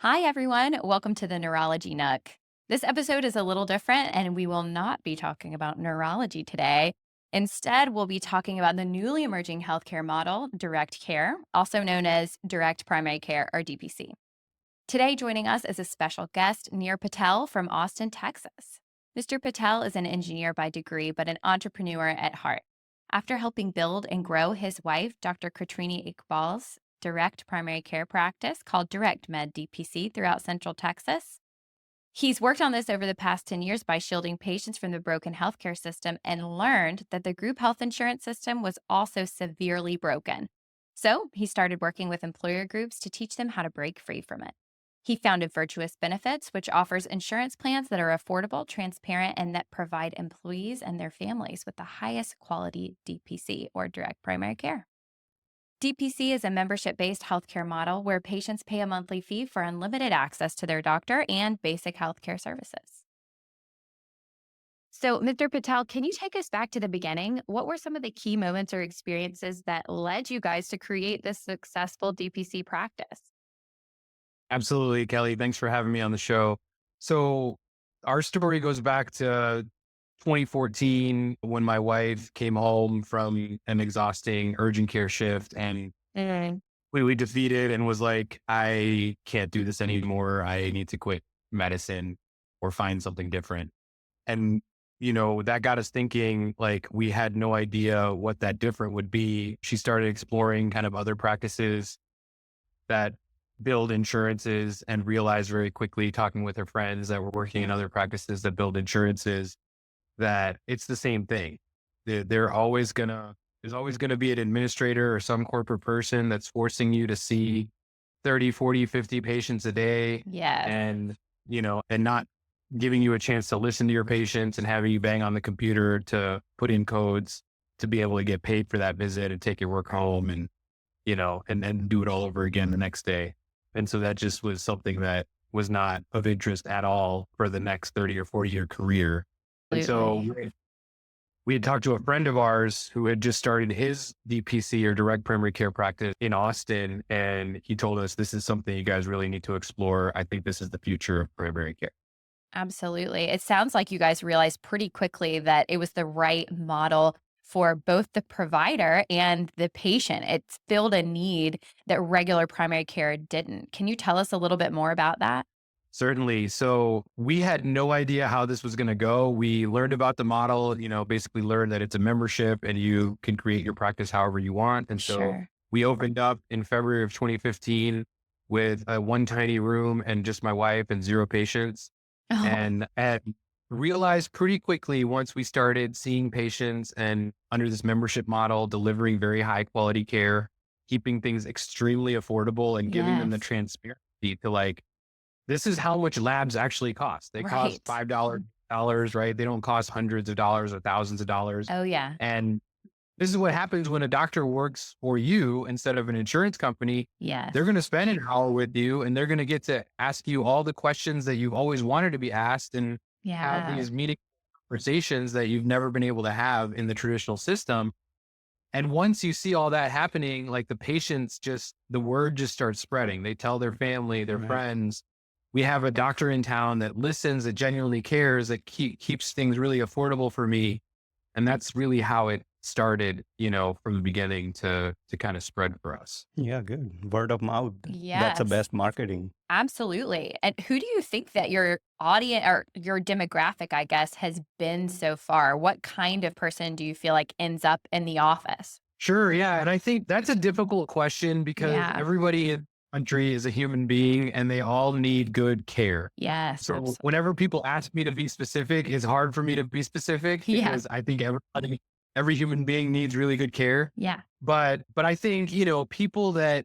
Hi, everyone. Welcome to the Neurology Nook. This episode is a little different, and we will not be talking about neurology today. Instead, we'll be talking about the newly emerging healthcare model, direct care, also known as direct primary care or DPC. Today, joining us is a special guest, Nir Patel from Austin, Texas. Mr. Patel is an engineer by degree, but an entrepreneur at heart. After helping build and grow his wife, Dr. Katrini Iqbal's direct primary care practice called Direct Med DPC throughout Central Texas, he's worked on this over the past 10 years by shielding patients from the broken healthcare system and learned that the group health insurance system was also severely broken. So he started working with employer groups to teach them how to break free from it. He founded Virtuous Benefits, which offers insurance plans that are affordable, transparent, and that provide employees and their families with the highest quality DPC or direct primary care. DPC is a membership based healthcare model where patients pay a monthly fee for unlimited access to their doctor and basic healthcare services. So, Mr. Patel, can you take us back to the beginning? What were some of the key moments or experiences that led you guys to create this successful DPC practice? Absolutely, Kelly. Thanks for having me on the show. So, our story goes back to 2014 when my wife came home from an exhausting urgent care shift and Mm, completely defeated and was like, I can't do this anymore. I need to quit medicine or find something different. And, that got us thinking like we had no idea what that different would be. She started exploring kind of other practices that build insurances and realized very quickly talking with her friends that were working in other practices that build insurances that it's the same thing. They're always there's always gonna be an administrator or some corporate person that's forcing you to see 30, 40, 50 patients a day yes. and, and not giving you a chance to listen to your patients and having you bang on the computer to put in codes to be able to get paid for that visit and take your work home and and do it all over again the next day. And so that just was something that was not of interest at all for the next 30 or 40-year career. And so Absolutely. we had talked to a friend of ours who had just started his DPC or direct primary care practice in Austin. And he told us, this is something you guys really need to explore. I think this is the future of primary care. Absolutely. It sounds like you guys realized pretty quickly that it was the right model for both the provider and the patient. It's filled a need that regular primary care didn't. Can you tell us a little bit more about that? Certainly. So we had no idea how this was going to go. We learned about the model, basically learned that it's a membership and you can create your practice however you want. And so Sure. we opened up in February of 2015 with a one tiny room and just my wife and zero patients. Oh, And realized pretty quickly once we started seeing patients and under this membership model, delivering very high quality care, keeping things extremely affordable and giving them the yes. transparency to like, this is how much labs actually cost. They cost Right. $5, right? They don't cost hundreds of dollars or thousands of dollars. Oh, yeah. And this is what happens when a doctor works for you instead of an insurance company. Yes. They're going to spend an hour with you and they're going to get to ask you all the questions that you've always wanted to be asked and have Yeah. these meeting conversations that you've never been able to have in the traditional system. And once you see all that happening, like the patients the word just starts spreading. They tell their family, their Right. friends. We have a doctor in town that listens, that genuinely cares, that keeps things really affordable for me. And that's really how it started, from the beginning to kind of spread for us. Yeah, good. Word of mouth. That's the Yes. best marketing. Absolutely. And who do you think that your audience or your demographic, I guess, has been so far? What kind of person do you feel like ends up in the office? Sure. Yeah. And I think that's a difficult question because Yeah. everybody in the country is a human being and they all need good care. Yes. So whenever people ask me to be specific, it's hard for me to be specific Yeah. because I think every human being needs really good care. Yeah. But I think, people that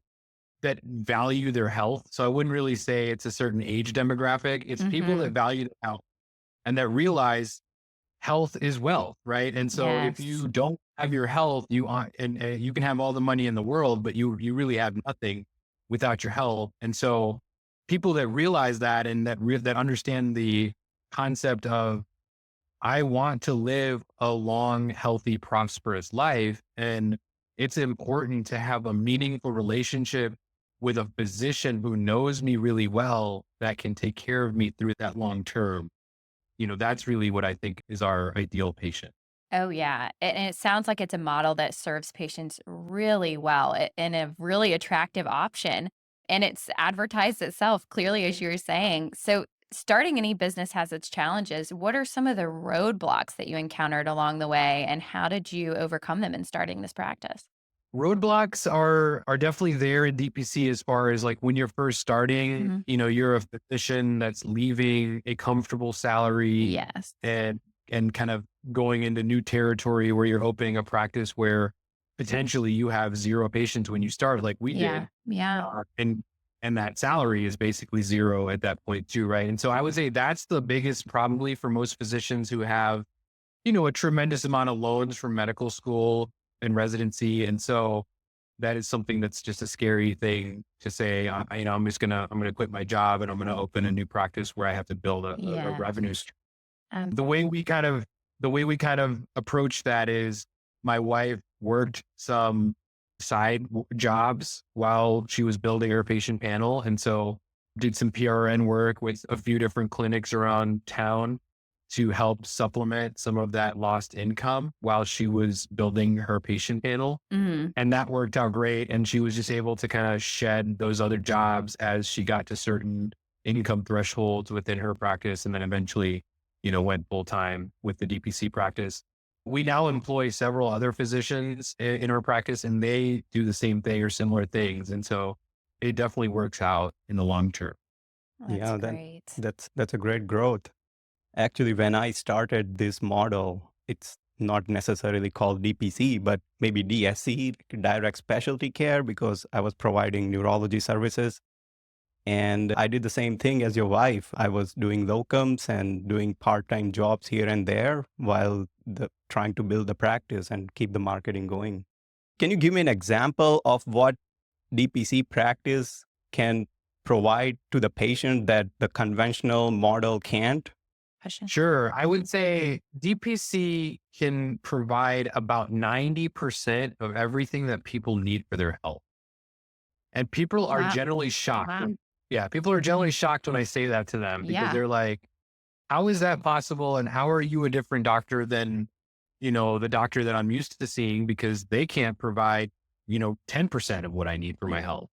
value their health. So I wouldn't really say it's a certain age demographic. It's people that Mhm. value their health and that realize health is wealth, right? And so if Yes. you don't have your health, you are, and you can have all the money in the world, but you really have nothing without your health. And so people that realize that and that understand the concept of I want to live a long, healthy, prosperous life, and it's important to have a meaningful relationship with a physician who knows me really well that can take care of me through that long term, that's really what I think is our ideal patient. Oh, yeah. And it sounds like it's a model that serves patients really well and a really attractive option. And it's advertised itself clearly, as you were saying. So, starting any business has its challenges. What are some of the roadblocks that you encountered along the way, and how did you overcome them in starting this practice? Roadblocks are definitely there in DPC as far as like when you're first starting, Mhm. you're a physician that's leaving a comfortable salary Yes. and kind of going into new territory where you're opening a practice where potentially you have zero patients when you start, like we Yeah. did. Yeah. And that salary is basically zero at that point too, right? And so I would say that's the biggest probably for most physicians who have a tremendous amount of loans from medical school and residency. And so that is something that's just a scary thing to say, I'm going to quit my job and I'm going to open a new practice where I have to build a Yeah. revenue stream. Um, The way we kind of, approach that is my wife worked some jobs while she was building her patient panel. And so did some PRN work with a few different clinics around town to help supplement some of that lost income while she was building her patient panel. mhm. And that worked out great. And she was just able to kind of shed those other jobs as she got to certain income thresholds within her practice. And then eventually, went full time with the DPC practice. We now employ several other physicians in our practice and they do the same thing or similar things. And so it definitely works out in the long term. Well, that's Yeah, great. that's a great growth. Actually, when I started this model, it's not necessarily called DPC, but maybe DSC, direct specialty care, because I was providing neurology services. And I did the same thing as your wife. I was doing locums and doing part-time jobs here and there while trying to build the practice and keep the marketing going. Can you give me an example of what DPC practice can provide to the patient that the conventional model can't? Question. Sure. I would say DPC can provide about 90% of everything that people need for their health. And people are Wow. generally shocked. Wow. Yeah, people are generally shocked when I say that to them because Yeah. they're like, how is that possible? And how are you a different doctor than, the doctor that I'm used to seeing because they can't provide, 10% of what I need for my health.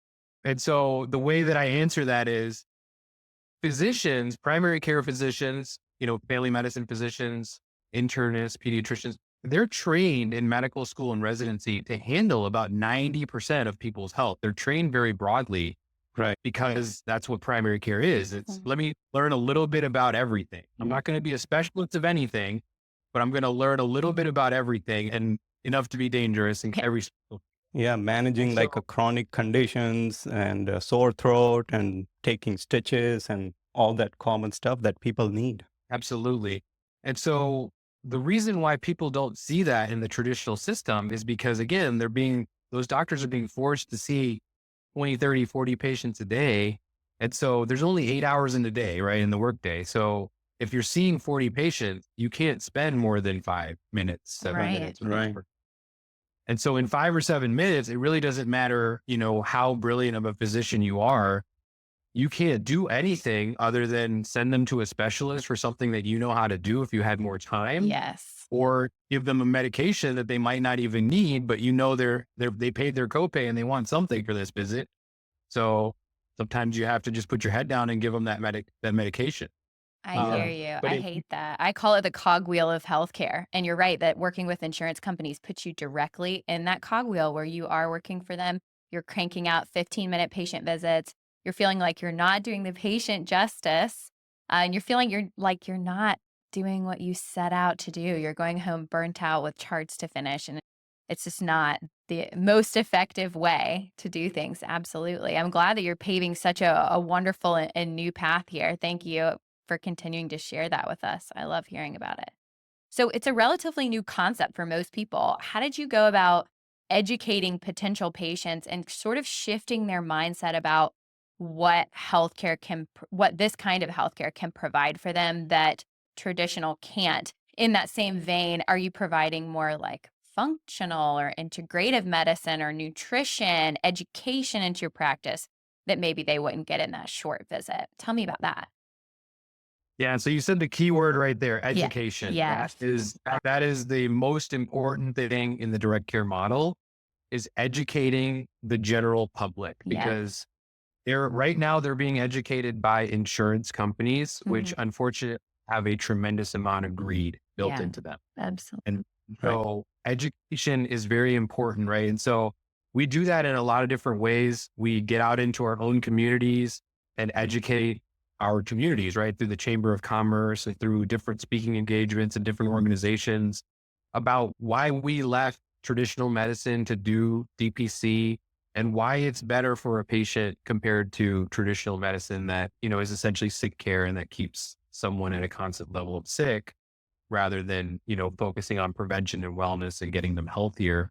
And so the way that I answer that is physicians, primary care physicians, family medicine physicians, internists, pediatricians, they're trained in medical school and residency to handle about 90% of people's health. They're trained very broadly Right. because that's what primary care is. It's Mm. let me learn a little bit about everything. I'm not going to be a specialist of anything, but I'm going to learn a little bit about everything and enough to be dangerous in every. Yeah, And managing so like a chronic conditions and a sore throat and taking stitches and all that common stuff that people need. absolutely. And so the reason why people don't see that in the traditional system is because again, those doctors are being forced to see 20, 30, 40 patients a day. And so there's only 8 hours in the day, right? In the workday. So if you're seeing 40 patients, you can't spend more than 5 minutes, seven Right. minutes with each Right. person. And so in 5 or 7 minutes, it really doesn't matter, how brilliant of a physician you are. You can't do anything other than send them to a specialist for something that you know how to do if you had more time, Yes. or give them a medication that they might not even need, but they paid their copay and they want something for this visit. So sometimes you have to just put your head down and give them that medication. I hear Yeah. you. But I hate that. I call it the cogwheel of healthcare. And you're right that working with insurance companies puts you directly in that cogwheel where you are working for them. You're cranking out 15-minute patient visits. You're feeling like you're not doing the patient justice. And you're feeling you're not doing what you set out to do. You're going home burnt out with charts to finish. And it's just not the most effective way to do things. Absolutely. I'm glad that you're paving such a wonderful and new path here. Thank you for continuing to share that with us. I love hearing about it. So it's a relatively new concept for most people. How did you go about educating potential patients and sort of shifting their mindset about what this kind of healthcare can provide for them that traditional can't? In that same vein, are you providing more like functional or integrative medicine or nutrition, education into your practice? that maybe they wouldn't get in that short visit. Tell me about that. Yeah. So you said the key word right there, education. Yeah. That is the most important thing in the direct care model, is educating the general public, Yeah. because right now they're being educated by insurance companies, which unfortunately have a tremendous amount of greed built into them. Absolutely. And so education is very important, right? And so we do that in a lot of different ways. We get out into our own communities and educate our communities, right? Through the Chamber of Commerce and through different speaking engagements and different organizations about why we left traditional medicine to do DPC and why it's better for a patient compared to traditional medicine that, is essentially sick care and that keeps someone at a constant level of sick, rather than, focusing on prevention and wellness and getting them healthier.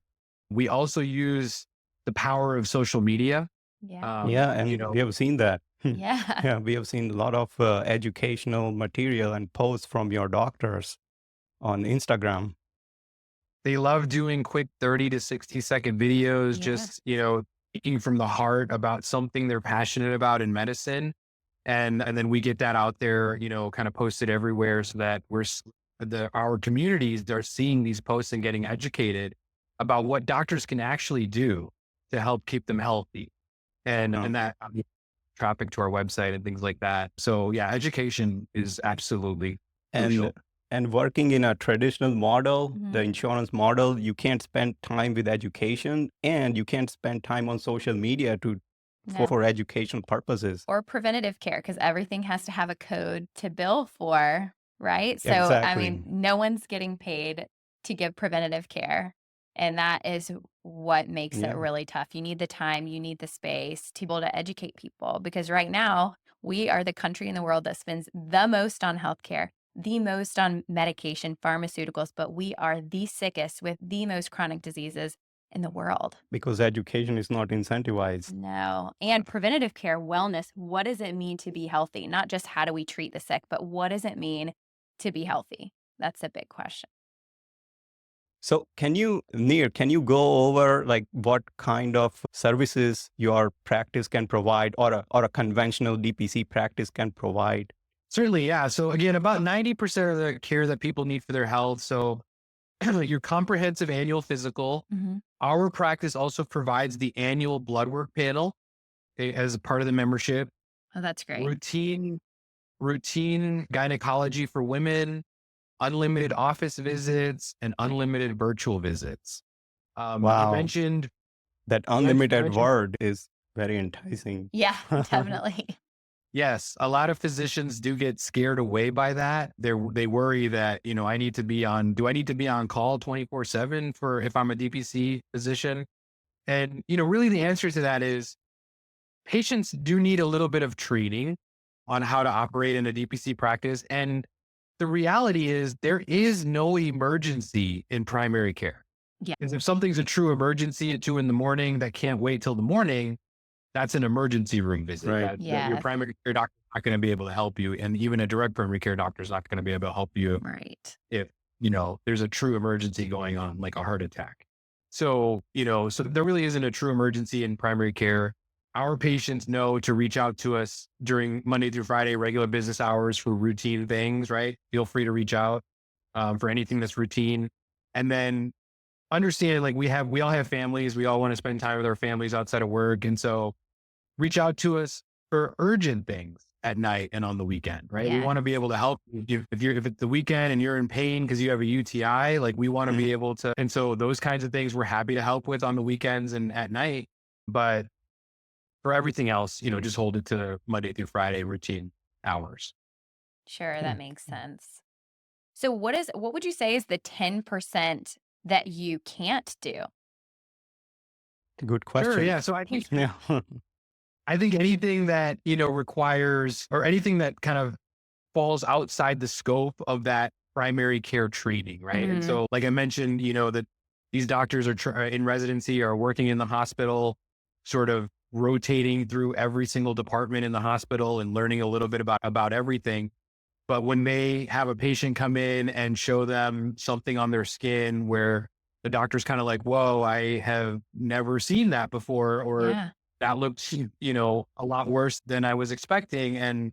We also use the power of social media. Yeah. Yeah, and we have seen that. Yeah. Yeah, we have seen a lot of educational material and posts from your doctors on Instagram. They love doing quick 30 to 60-second videos, just, speaking from the heart about something they're passionate about in medicine. And then we get that out there, kind of posted everywhere so that our communities are seeing these posts and getting educated about what doctors can actually do to help keep them healthy. And that traffic to our website and things like that. So yeah, education is absolutely crucial. And working in a traditional model, the insurance model, you can't spend time with education, and you can't spend time on social media for educational purposes. Or preventative care, because everything has to have a code to bill for, right? So, Exactly. no one's getting paid to give preventative care. And that is what makes it really tough. You need the time, you need the space to be able to educate people, because right now we are the country in the world that spends the most on healthcare, the most on medication, pharmaceuticals, but we are the sickest with the most chronic diseases in the world. Because education is not incentivized. No. And preventative care, wellness, what does it mean to be healthy? Not just how do we treat the sick, but what does it mean to be healthy? That's a big question. So Neer, can you go over like what kind of services your practice can provide, or a conventional DPC practice can provide? Certainly, yeah. So again, about 90% of the care that people need for their health. So your comprehensive annual physical. Our practice also provides the annual blood work panel as a part of the membership. Oh, that's great. Routine gynecology for women, unlimited office visits, and unlimited virtual visits. Wow. You mentioned that unlimited word is very enticing. Yeah, definitely. Yes, a lot of physicians do get scared away by that. They worry that, do I need to be on call 24/7 if I'm a DPC physician? And, really the answer to that is patients do need a little bit of training on how to operate in a DPC practice. And the reality is there is no emergency in primary care. Yeah. Because if something's a true emergency at 2 a.m. that can't wait till the morning, that's an emergency room visit. Right. Your primary care doctor is not going to be able to help you. And even a direct primary care doctor is not going to be able to help you. Right. If, there's a true emergency going on, like a heart attack. So, so there really isn't a true emergency in primary care. Our patients know to reach out to us during Monday through Friday, regular business hours for routine things, right? Feel free to reach out for anything that's routine. And then understand, like we all have families. We all want to spend time with our families outside of work. And so reach out to us for urgent things at night and on the weekend, right? We want to be able to help you. If it's the weekend and you're in pain because you have a UTI, like we want to be able to. And so those kinds of things we're happy to help with on the weekends and at night. But for everything else, just hold it to Monday through Friday routine hours. Sure, that makes sense. So what would you say is the 10% that you can't do? Good question. Sure, yeah. So I think Yeah. I think anything that, requires, or anything that kind of falls outside the scope of that primary care training, right? And so, like I mentioned, that these doctors are in residency, are working in the hospital, sort of rotating through every single department in the hospital and learning a little bit about everything. But when they have a patient come in and show them something on their skin where the doctor's kind of like, whoa, I have never seen that before, or that looked, a lot worse than I was expecting. And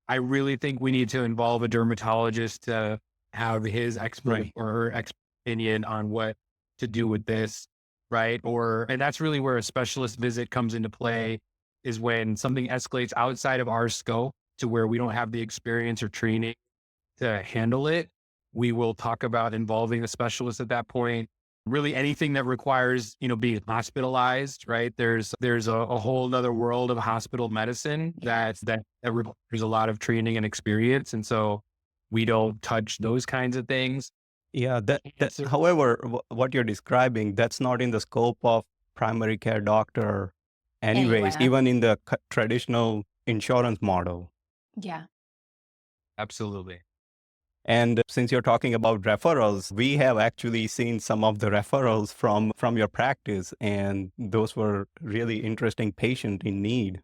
I really think we need to involve a dermatologist to have his expert Right. or her opinion on what to do with this. Right. And that's really where a specialist visit comes into play, is when something escalates outside of our scope to where we don't have the experience or training to handle it. We will talk about involving a specialist at that point. Really anything that requires, being hospitalized, right? There's a whole nother world of hospital medicine that requires a lot of training and experience. And so we don't touch those kinds of things. Yeah, Cancer. however, what you're describing, that's not in the scope of primary care doctor anyways, Anyway, even in the traditional insurance model. yeah. Absolutely. And since you're talking about referrals, we have actually seen some of the referrals from your practice, and those were really interesting patient in need.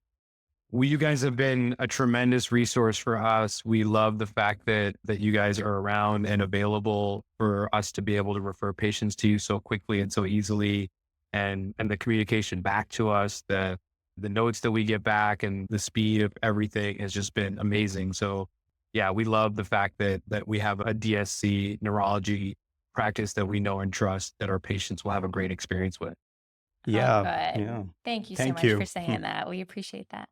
Well, you guys have been a tremendous resource for us. We love the fact that you guys are around and available for us to be able to refer patients to you so quickly and so easily. And the communication back to us, the notes that we get back and the speed of everything has just been amazing. So yeah, we love the fact that we have a DSC neurology practice that we know and trust that our patients will have a great experience with. Oh, Yeah, good. yeah. Thank you so Thank much for you. saying that. We appreciate that.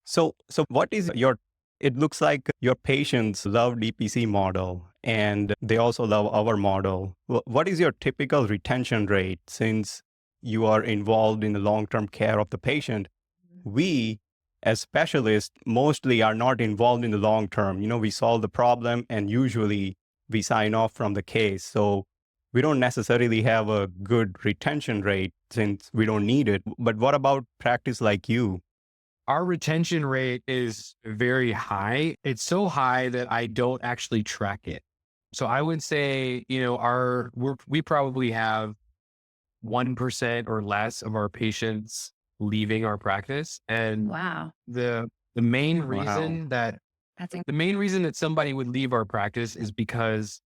So what is your, it looks like your patients love DPC model and they also love our model. What is your typical retention rate since you are involved in the long-term care of the patient? We, as specialists, mostly are not involved in the long term. We solve the problem and usually we sign off from the case. So we don't necessarily have a good retention rate since we don't need it. But what about practice like you? Our retention rate is very high. It's so high that I don't actually track it. So I would say, we probably have 1% or less of our patients leaving our practice. And Wow. the main Wow. reason that That's the main reason that somebody would leave our practice is because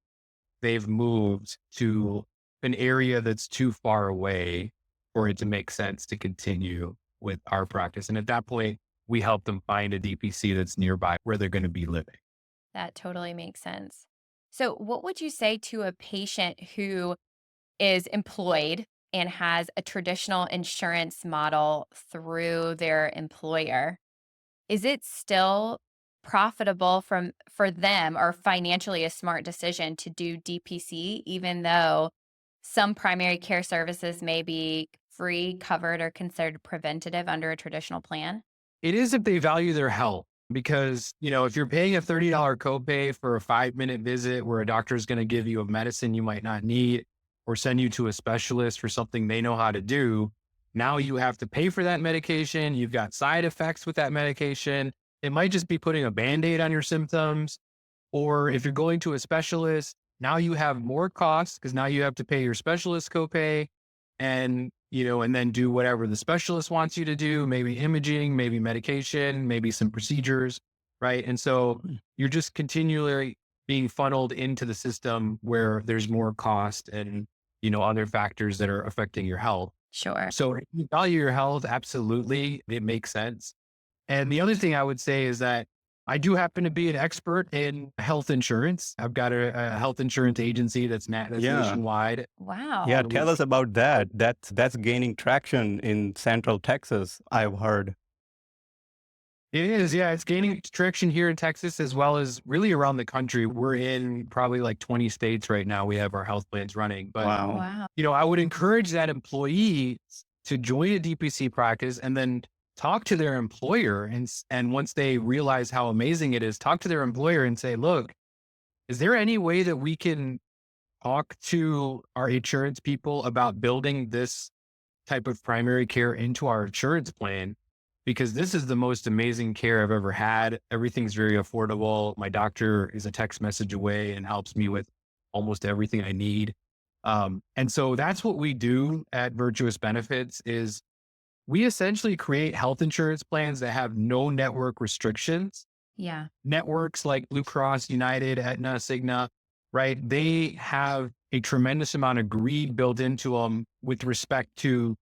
they've moved to an area that's too far away for it to make sense to continue with our practice. And at that point, we help them find a DPC that's nearby where they're going to be living. That totally makes sense. So, what would you say to a patient who is employed and has a traditional insurance model through their employer? Is it still profitable for them or financially a smart decision to do DPC, even though some primary care services may be free, covered, or considered preventative under a traditional plan? It is if they value their health, because, if you're paying a $30 copay for a 5-minute visit where a doctor is going to give you a medicine you might not need or send you to a specialist for something they know how to do, now you have to pay for that medication. You've got side effects with that medication. It might just be putting a Band-Aid on your symptoms. Or if you're going to a specialist, now you have more costs because now you have to pay your specialist copay and then do whatever the specialist wants you to do, maybe imaging, maybe medication, maybe some procedures, right? And so you're just continually being funneled into the system where there's more cost and, other factors that are affecting your health. Sure. So if you value your health, absolutely, it makes sense. And the other thing I would say is that I do happen to be an expert in health insurance. I've got a health insurance agency that's Yeah. nationwide. Yeah, Wow. tell us about that. That's gaining traction in Central Texas, I've heard. It is, yeah. It's gaining traction here in Texas as well as really around the country. We're in probably like 20 states right now. We have our health plans running. But, Wow. Wow. I would encourage that employee to join a DPC practice and then talk to their employer. And once they realize how amazing it is, talk to their employer and say, look, is there any way that we can talk to our insurance people about building this type of primary care into our insurance plan? Because this is the most amazing care I've ever had. Everything's very affordable. My doctor is a text message away and helps me with almost everything I need. And so that's what we do at Virtuous Benefits is we essentially create health insurance plans that have no network restrictions. Yeah. Networks like Blue Cross, United, Aetna, Cigna, right? They have a tremendous amount of greed built into them with respect to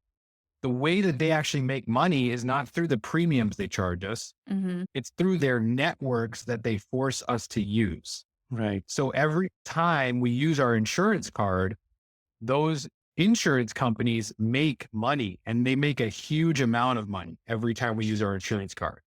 the way that they actually make money is not through the premiums they charge us. Hmm. It's through their networks that they force us to use. Right. So every time we use our insurance card, those insurance companies make money, and they make a huge amount of money every time we use our insurance card.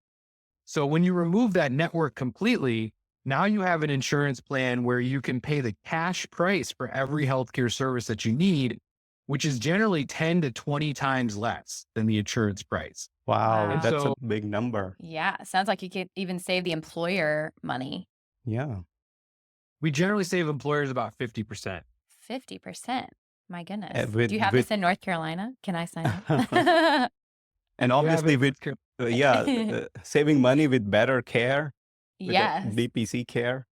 So when you remove that network completely, now you have an insurance plan where you can pay the cash price for every healthcare service that you need, which is generally 10 to 20 times less than the insurance price. Wow, And Wow. that's a so big number. Yeah. Sounds like you could even save the employer money. Yeah. we generally save employers about 50%. 50%. My goodness. Uh, Do you have with this in North Carolina? Can I sign up? and Yeah, obviously with saving money with better care, with the Yes. DPC care.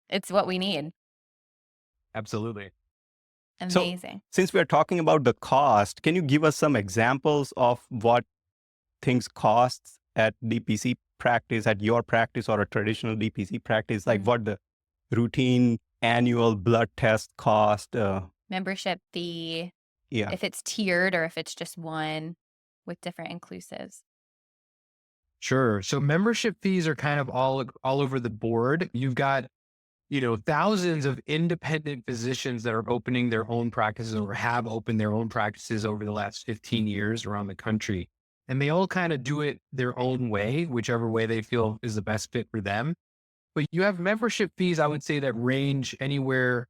It's what we need. absolutely. So Amazing. since we're talking about the cost, can you give us some examples of what things costs at DPC practice, at your practice or a traditional DPC practice, like Mhm. what the routine annual blood test cost? Membership fee, Yeah. if it's tiered or if it's just one with different inclusives. Sure. So membership fees are kind of all over the board. You've got, thousands of independent physicians that are opening their own practices or have opened their own practices over the last 15 years around the country. And they all kind of do it their own way, whichever way they feel is the best fit for them. But you have membership fees, I would say, that range anywhere,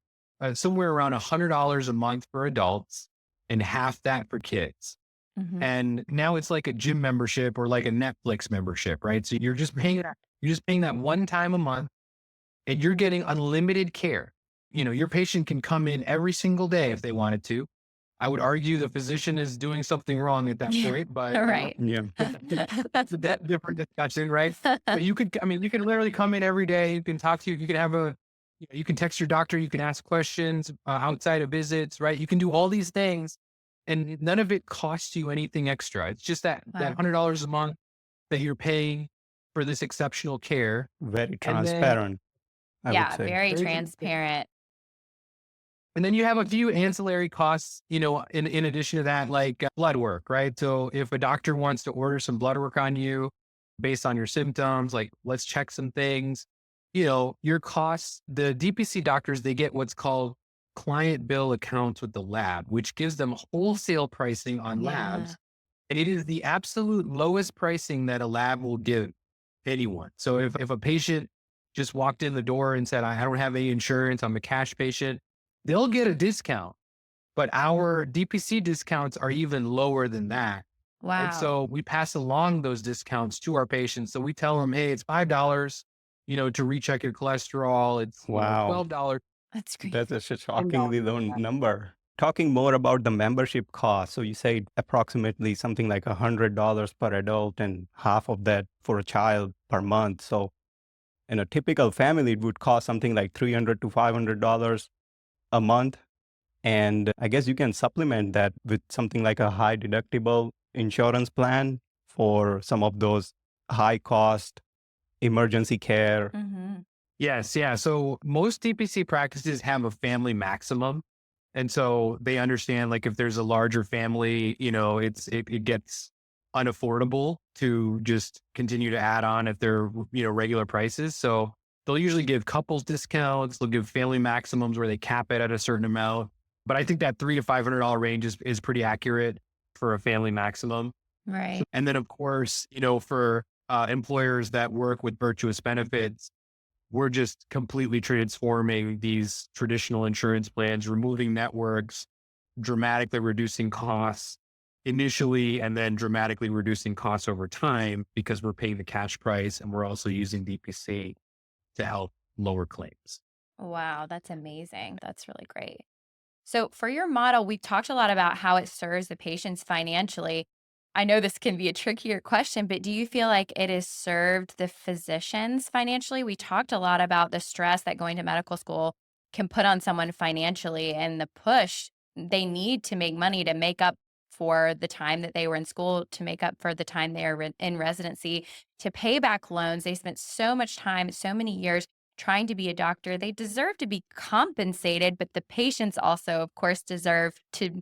somewhere around $100 a month for adults and half that for kids. Mhm. And now it's like a gym membership or like a Netflix membership, right? So you're just paying that one time a month, and you're getting unlimited care. Your patient can come in every single day if they wanted to. I would argue the physician is doing something wrong at that Yeah. point, but Right. Yeah. that's a different discussion, right? But you can literally come in every day. You can talk to you. You can you can text your doctor. You can ask questions outside of visits, right? You can do all these things, and none of it costs you anything extra. It's just that Wow. $100 a month that you're paying for this exceptional care. Very And then, transparent, I would Yeah, say. very transparent. and then you have a few ancillary costs, in addition to that, like blood work, right? So if a doctor wants to order some blood work on you based on your symptoms, like let's check some things, your costs, the DPC doctors, they get what's called client bill accounts with the lab, which gives them wholesale pricing on Yeah. labs. And it is the absolute lowest pricing that a lab will give anyone. So if a patient just walked in the door and said, I don't have any insurance, I'm a cash patient, they'll get a discount. But our DPC discounts are even lower than that. And Wow. so we pass along those discounts to our patients. So we tell them, hey, it's $5, to recheck your cholesterol. It's Wow. $12. That's great. That's a shockingly low number. Talking more about the membership cost. So you say approximately something like $100 per adult and half of that for a child per month. So in a typical family, it would cost something like $300 to $500 a month. And I guess you can supplement that with something like a high deductible insurance plan for some of those high cost emergency care. Mhm. Yes. Yeah. So most DPC practices have a family maximum. And so they understand, like, if there's a larger family, it gets unaffordable to just continue to add on if they're, regular prices. So they'll usually give couples discounts. They'll give family maximums where they cap it at a certain amount. But I think that $300 to $500 range is pretty accurate for a family maximum. Right. And then, of course, for employers that work with virtuous benefits, we're just completely transforming these traditional insurance plans, removing networks, dramatically reducing costs initially, and then dramatically reducing costs over time because we're paying the cash price, and we're also using DPC to help lower claims. Wow, that's amazing. That's really great. So, for your model, we've talked a lot about how it serves the patients financially. I know this can be a trickier question, but do you feel like it has served the physicians financially? We talked a lot about the stress that going to medical school can put on someone financially and the push they need to make money to make up for the time that they were in school, to make up for the time they are in residency, to pay back loans. They spent so much time, so many years trying to be a doctor. They deserve to be compensated, but the patients also, of course, deserve to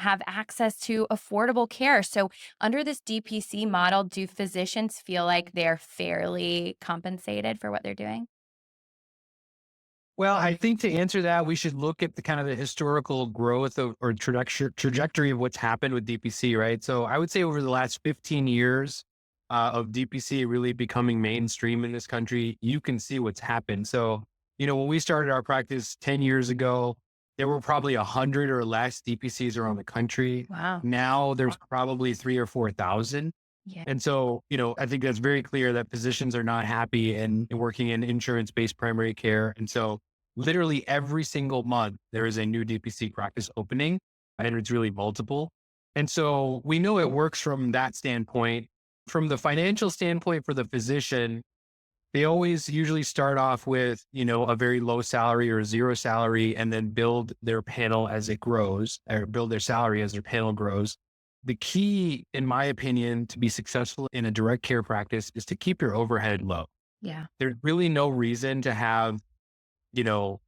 have access to affordable care. So, under this DPC model, do physicians feel like they're fairly compensated for what they're doing? Well, I think to answer that, we should look at the kind of the historical growth of, or trajectory of what's happened with DPC, right? So I would say over the last 15 years of DPC really becoming mainstream in this country, you can see what's happened. So, when we started our practice 10 years ago, there were probably 100 or less DPCs around the country. Wow. Now there's probably 3 or 4,000. Yeah. And so, I think that's very clear that physicians are not happy in working in insurance-based primary care. And so literally every single month, there is a new DPC practice opening, and it's really multiple. And so we know it works from that standpoint. From the financial standpoint for the physician, they always usually start off with, a very low salary or zero salary, and then build their panel as it grows, or build their salary as their panel grows. The key, in my opinion, to be successful in a direct care practice is to keep your overhead low. Yeah. There's really no reason to have, you know,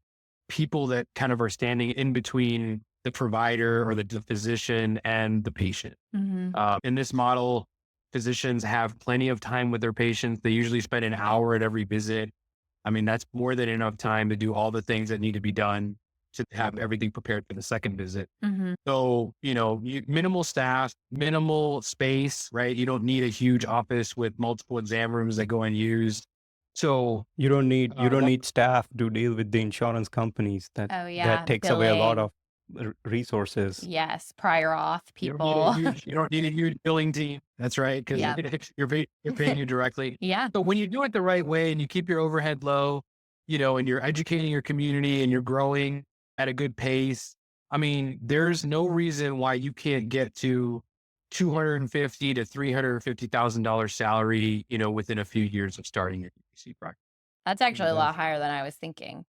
people that kind of are standing in between the provider or the physician and the patient. Hmm. In this model, physicians have plenty of time with their patients. They usually spend an hour at every visit. I mean, that's more than enough time to do all the things that need to be done to have everything prepared for the second visit. Hmm. So, minimal staff, minimal space, right? You don't need a huge office with multiple exam rooms that go unused. So You don't need that- staff to deal with the insurance companies. Oh, That yeah. takes away a lot Billing. of resources. Yes. Prior auth you don't need a people. huge, you don't need a huge billing team. That's right. Because Yeah. you're paying you directly. Yeah. So when you do it the right way and you keep your overhead low, and you're educating your community and you're growing at a good pace, I mean, there's no reason why you can't get to $250,000 to $350,000 salary, within a few years of starting your DPC practice. That's actually a That's- lot higher than I was thinking.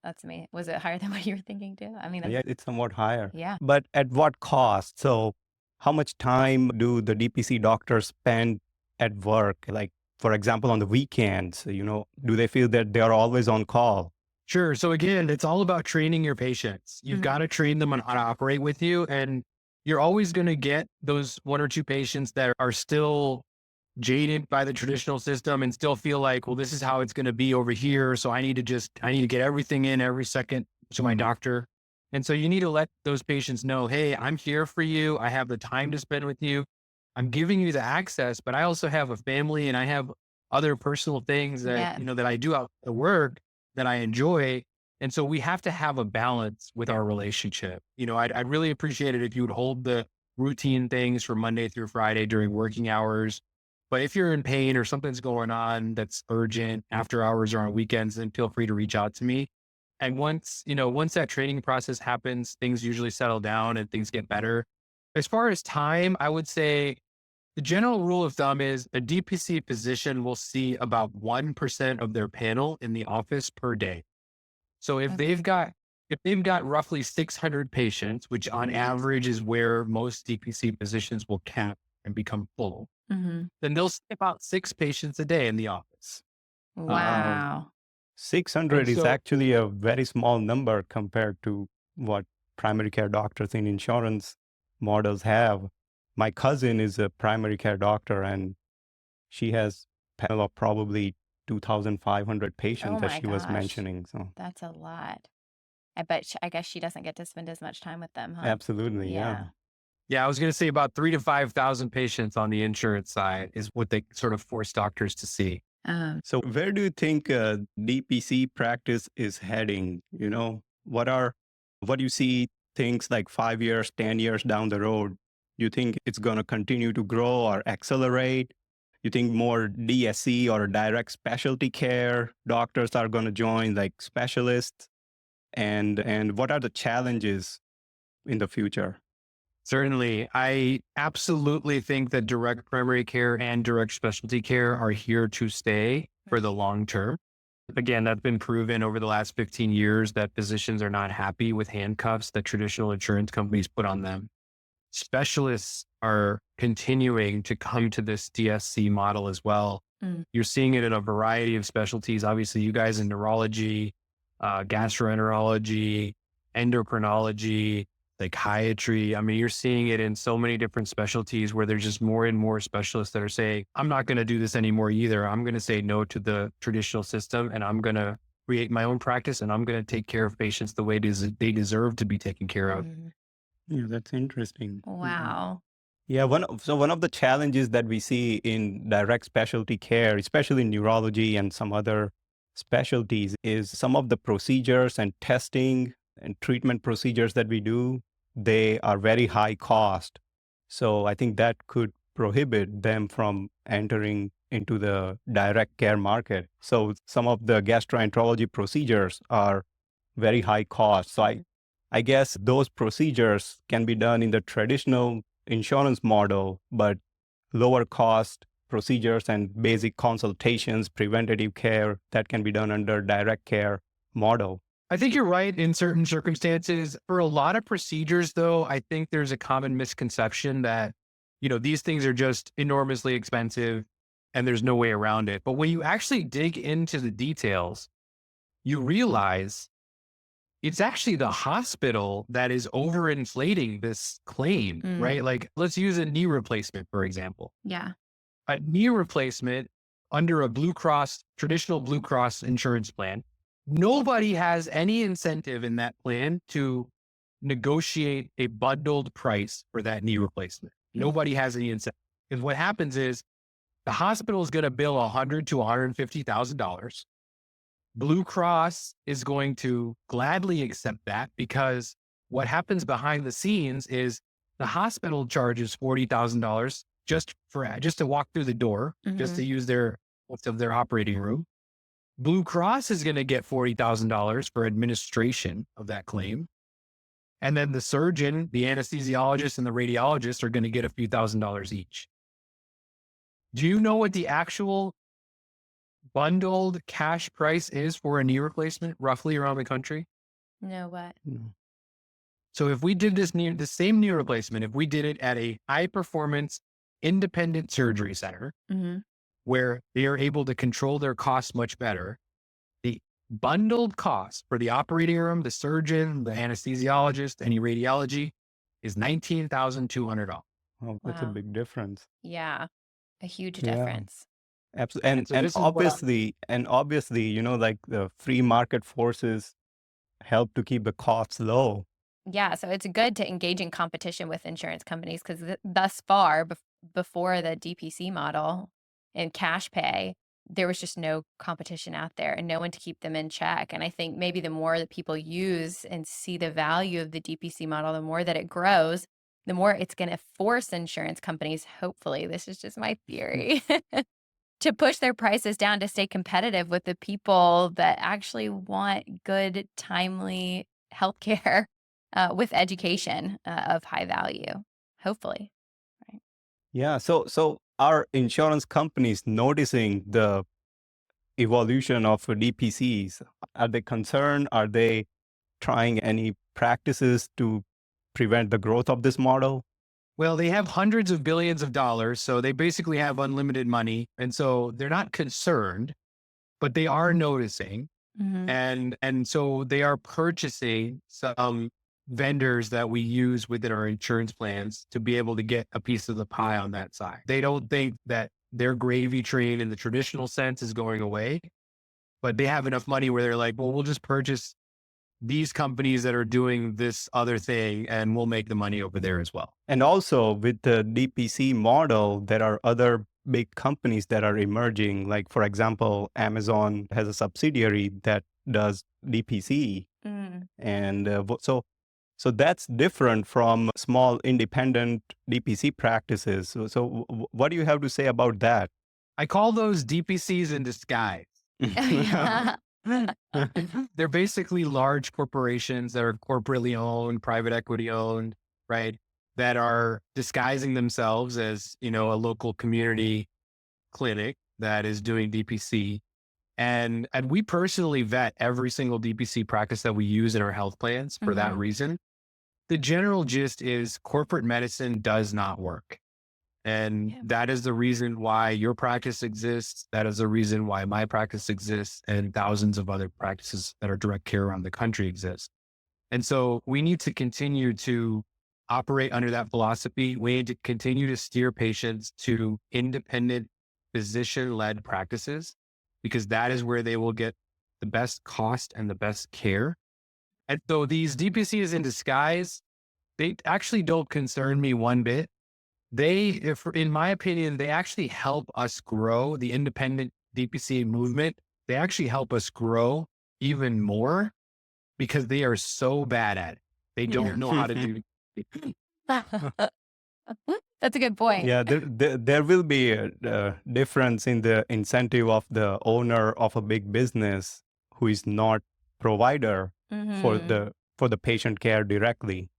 That's me. Was it higher than what you were thinking too? I mean, Yeah, it's somewhat higher. yeah. But at what cost? So how much time do the DPC doctors spend at work? Like, for example, on the weekends, do they feel that they are always on call? Sure. So again, it's all about training your patients. You've Mhm. got to train them on how to operate with you. And you're always going to get those one or two patients that are still jaded by the traditional system and still feel like, well, this is how it's going to be over here. So I need to get everything in every second to my doctor. And so you need to let those patients know, hey, I'm here for you. I have the time to spend with you. I'm giving you the access, but I also have a family and I have other personal things that, Yeah. that I do out at work that I enjoy. And so we have to have a balance with our relationship. I'd really appreciate it if you would hold the routine things from Monday through Friday during working hours. But if you're in pain or something's going on that's urgent after hours or on weekends, then feel free to reach out to me. And once that training process happens, things usually settle down and things get better. As far as time, I would say the general rule of thumb is a DPC physician will see about 1% of their panel in the office per day. So if Okay. they've got roughly 600 patients, which on average is where most DPC physicians will cap and become full, Hmm. then they'll see about 6 patients a day in the office. Wow. 600 And is so- actually a very small number compared to what primary care doctors in insurance models have. My cousin is a primary care doctor and she has panel of probably 2,500 patients Oh that my she was gosh. mentioning. So That's a lot. I guess she doesn't get to spend as much time with them, huh? absolutely, yeah. Yeah, I was going to say about 3 to 5,000 patients on the insurance side is what they sort of force doctors to see. So where do you think DPC practice is heading? What do you see things like 5 years, 10 years down the road? You think it's going to continue to grow or accelerate? You think more DSC or direct specialty care doctors are going to join, like specialists? And what are the challenges in the future? Certainly. I absolutely think that direct primary care and direct specialty care are here to stay for the long term. Again, that's been proven over the last 15 years that physicians are not happy with handcuffs that traditional insurance companies put on them. Specialists are continuing to come to this DSC model as well. Mm. You're seeing it in a variety of specialties. Obviously, you guys in neurology, gastroenterology, endocrinology, psychiatry. I mean, you're seeing it in so many different specialties where there's just more and more specialists that are saying, I'm not going to do this anymore either. I'm going to say no to the traditional system and I'm going to create my own practice and I'm going to take care of patients the way they deserve to be taken care of. Mhm. Yeah, that's interesting. Wow. Yeah, one of the challenges that we see in direct specialty care, especially in neurology and some other specialties, is some of the procedures and testing and treatment procedures that we do, they are very high cost. So I think that could prohibit them from entering into the direct care market. So some of the gastroenterology procedures are very high cost. So I guess those procedures can be done in the traditional insurance model, but lower cost procedures and basic consultations, preventative care that can be done under direct care model. I think you're right in certain circumstances. For a lot of procedures, though, I think there's a common misconception that, these things are just enormously expensive and there's no way around it. But when you actually dig into the details, you realize it's actually the hospital that is overinflating this claim, right? Like, let's use a knee replacement, for example. Yeah. A knee replacement under a traditional Blue Cross insurance plan, nobody has any incentive in that plan to negotiate a bundled price for that knee replacement. Nobody has any incentive. Because what happens is the hospital is going to bill $100,000 to $150,000. Blue Cross is going to gladly accept that because what happens behind the scenes is the hospital charges $40,000 just to walk through the door, just to use their operating room. Blue Cross is going to get $40,000 for administration of that claim. And then the surgeon, the anesthesiologist, and the radiologist are going to get a few $1,000s each. Do you know what the actual bundled cash price is for a knee replacement roughly around the country? No, what? No. So if we did the same knee replacement, if we did it at a high performance independent surgery center where they are able to control their costs much better, the bundled cost for the operating room, the surgeon, the anesthesiologist, any radiology is $19,200. Oh, that's a Wow. big difference. Yeah. A huge Yeah. difference. Absolutely. And so And this is what obviously, like the free market forces help to keep the costs low. Yeah. So it's good to engage in competition with insurance companies because thus far, before the DPC model and cash pay, there was just no competition out there and no one to keep them in check. And I think maybe the more that people use and see the value of the DPC model, the more that it grows, the more it's going to force insurance companies, hopefully, this is just my theory, to push their prices down to stay competitive with the people that actually want good, timely healthcare with education of high value, hopefully. Right. Yeah. So are insurance companies noticing the evolution of DPCs? Are they concerned? Are they trying any practices to prevent the growth of this model? Well, they have hundreds of billions of dollars, so they basically have unlimited money. And so they're not concerned, but they are noticing. And so they are purchasing some vendors that we use within our insurance plans to be able to get a piece of the pie on that side. They don't think that their gravy train in the traditional sense is going away, but they have enough money where they're like, well, we'll just purchase these companies that are doing this other thing and we'll make the money over there as well. And also with the DPC model, there are other big companies that are emerging. Like, for example, Amazon has a subsidiary that does DPC. And so that's different from small independent DPC practices. So what do you have to say about that? I call those DPCs in disguise. They're basically large corporations that are corporately owned, private equity owned, right? That are disguising themselves as, a local community clinic that is doing DPC. And we personally vet every single DPC practice that we use in our health plans for that reason. The general gist is corporate medicine does not work. And that is the reason why your practice exists. That is the reason why my practice exists and thousands of other practices that are direct care around the country exist. And so we need to continue to operate under that philosophy. We need to continue to steer patients to independent physician led practices because that is where they will get the best cost and the best care. And so these DPCs in disguise, they actually don't concern me one bit. If in my opinion, they actually help us grow the independent DPC movement. They actually help us grow even more because they are so bad at it. They don't know how to do it. That's a good point. Yeah, there will be a difference in the incentive of the owner of a big business who is not provider for Hmm. the patient care directly.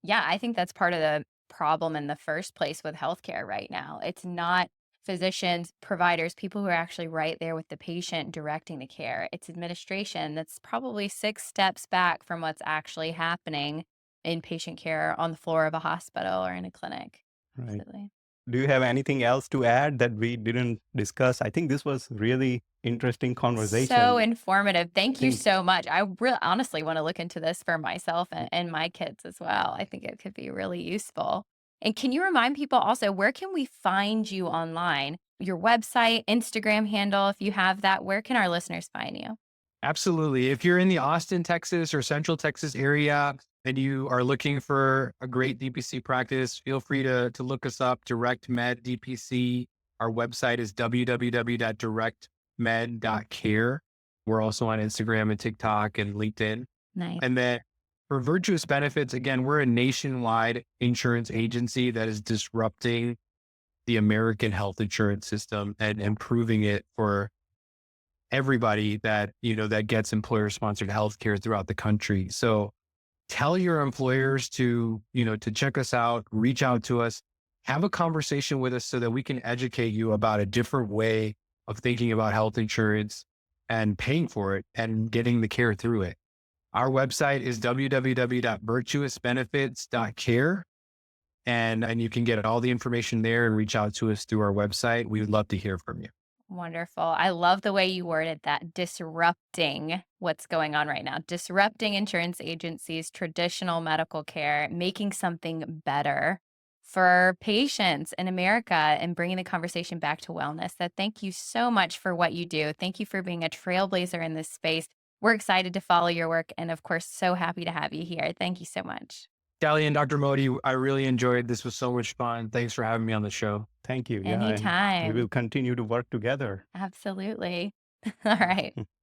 Yeah, I think that's part of the problem in the first place with healthcare right now. It's not physicians, providers, people who are actually right there with the patient directing the care. It's administration that's probably 6 steps back from what's actually happening in patient care on the floor of a hospital or in a clinic. Right. Absolutely. Do you have anything else to add that we didn't discuss? I think this was really interesting So conversation. informative. I Thank you think so much. I really honestly want to look into this for myself and my kids as well. I think it could be really useful. And can you remind people also, where can we find you online? Your website, Instagram handle, if you have that, where can our listeners find you? Absolutely. If you're in the Austin, Texas or Central Texas area and you are looking for a great DPC practice, feel free to look us up, Direct Med DPC. Our website is www.directmed.care. We're also on Instagram and TikTok and LinkedIn. Nice. And then for Virtuous Benefits, again, we're a nationwide insurance agency that is disrupting the American health insurance system and improving it for everybody that gets employer sponsored healthcare throughout the country. So tell your employers to check us out, reach out to us, have a conversation with us so that we can educate you about a different way of thinking about health insurance and paying for it and getting the care through it. Our website is www.virtuousbenefits.care. And you can get all the information there and reach out to us through our website. We would love to hear from you. Wonderful. I love the way you worded that, disrupting what's going on right now, disrupting insurance agencies, traditional medical care, making something better for patients in America and bringing the conversation back to wellness. So thank you so much for what you do. Thank you for being a trailblazer in this space. We're excited to follow your work and, of course, so happy to have you here. Thank you so much. Callie and Dr. Modi, I really enjoyed this. Was so much fun. Thanks for having me on the show. thank you. Yeah, and we will Anytime. continue to work together. Absolutely. All right.